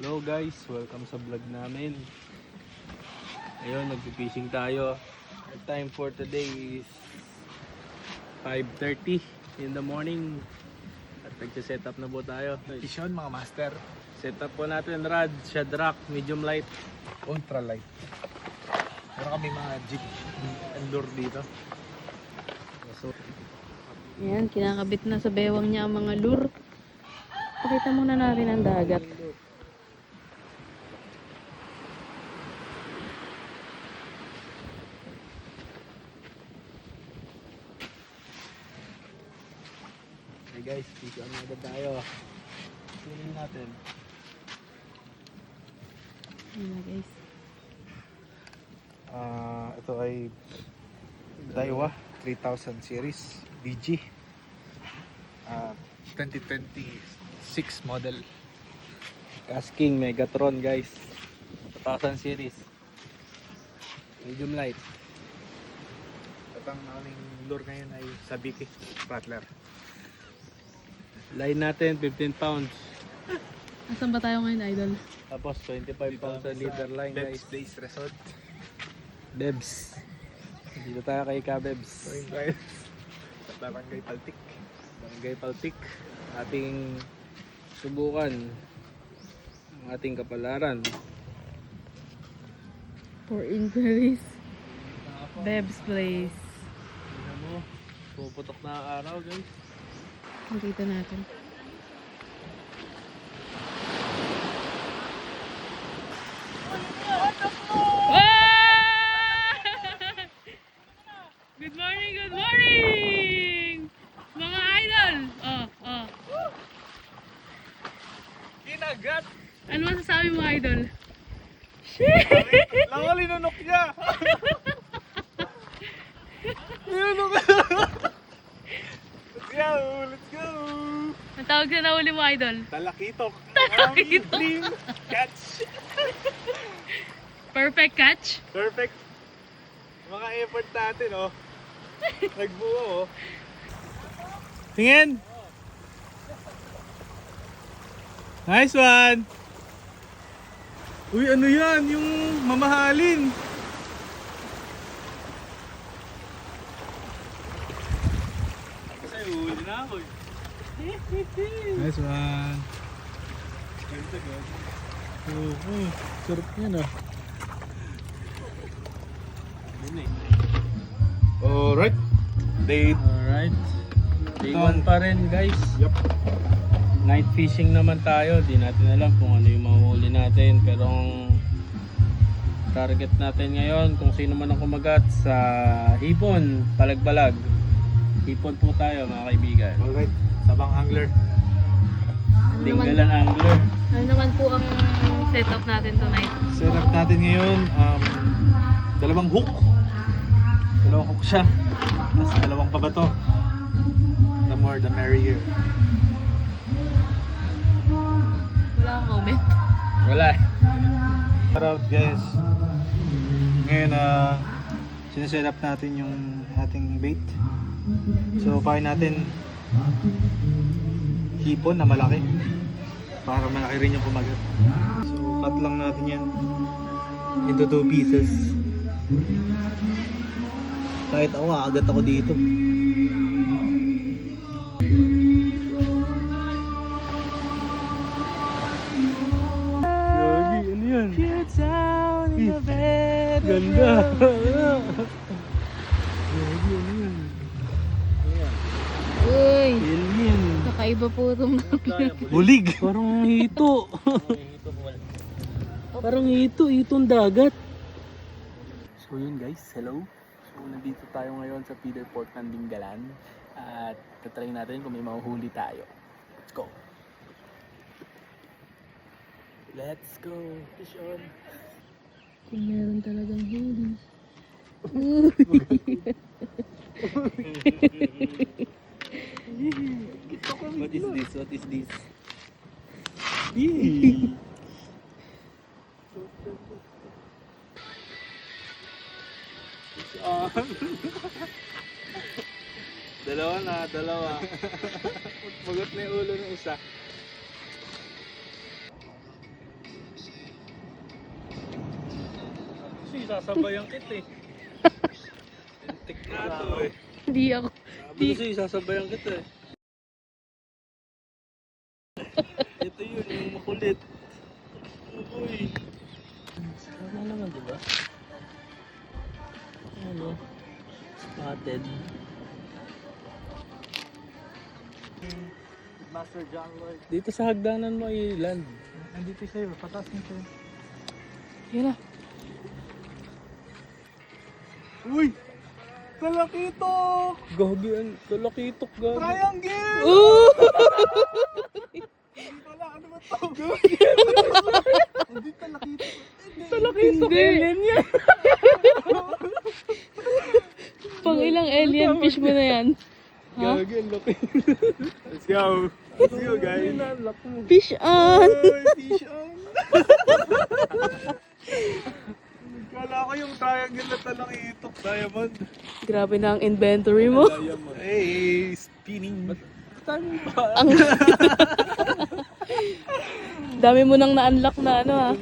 Hello guys, welcome sa vlog namin. Ayun, nagpipishing tayo. Our time for today is 5:30 in the morning. At nagsiset up na po tayo. Vision mga master, Set up po natin rod, Shadrack, medium light. ultra light. Meron kami mga jig and lure dito. So, Ayan, kinakabit na sa bewang niya ang mga lure. Pakita muna natin ang dagat. hey guys, dito na agad tayo. Tunin natin. Ayan na guys. Ito ay Daiwa 3000 series BG. 2026 model. Casking Megatron guys. 2000 series. Medium light. At ang aming lure ngayon ay Sabiki Rattler. Line natin 15 pounds. Asan ba tayo ngayon, idol? Tapos 25 pounds sa leader line Bebs guys. Days Resort. Bebs. Dito tayo kay Kabebs. Going guys sa Barangay Paltik. Barangay Paltik. Ating subukan ang ating kapalaran. For inquiries, Beb's Place. Tingnan mo, puputok na ang araw guys. Nakita natin. Good morning, good morning! Mga idol! Oh. Kinagat! Ano masasabi mo, idol? Langal inunok niya! Inunok! Let's go! Let's go! Ang tawag na nahuli mo, idol? Talakitok! Talakitok. Dream catch! Perfect catch? Perfect! Mga effort natin, oh. Nagbuo, oh. Tingin! Nice one! Uy, ano yan? Yung mamahalin! Kasi huli na ako eh. Nice one! Sarap yan ah. Yun eh. Alright. Alright. Day 1 pa rin guys. Yup. Night fishing naman tayo. Di natin alam kung ano yung mahuhuli natin. Pero ang target natin ngayon, kung sino man ang kumagat sa hipon, palag-balag. Hipon po tayo mga kaibigan. Alright. Sabang angler. Tinggalan angler. Ano naman po ang setup natin tonight? Setup natin ngayon, dalawang hook. Dalawang hook siya. Tapos dalawang pabato. The more the merrier. Wala akong comment. Wala. Shoutout guys. Ngayon sineset up natin yung ating bait. So pakin natin hipon na malaki para malaki rin yung kumagat. So cut lang natin yan into 2 pieces. Kahit ako agad ako dito. Gagi, ano yan? Ganda. Gagi, ano yan? Uy! Alien. Kakaiba po itong Bulig! Parang hito. Parang hitong dagat. So yun guys, hello. So nandito tayo ngayon sa Feeder Port ng Dingalan. At tatry natin kung may mahuhuli tayo. Let's go. Let's go. Fish on. Kung meron talagang huli. What is this? What is this? Dalawa. Magot na yung ulo ng isa. kasi sasabayan kita eh. Tik na to eh. Hindi ako. Sabi kasi sasabayan kita eh. Ito yun, yung makulit. Uy. Ano naman diba? Ano? Spotted. Master John Lloyd. Dito sa hagdanan mo i-land. Nandito sa'yo, pataas mo sa'yo. Yun na. Uy! Talakitok! Gagi, kalakitok gagi. Triangle! Ooh! Hindi pala, ano ba to? Hindi talakitok. Kalakitok, alien yan. Pang ilang alien fish mo na yan? Ha? Gagi, ang laki. Let's go! Let's go guys! Inalak mo. Fish on! Uy, fish on! Kala ko yung triangle na talakitok, diamond. Grabe na ang inventory mo. Diamond. Hey, spinning. Ang dami mo nang na-unlock na ano ha.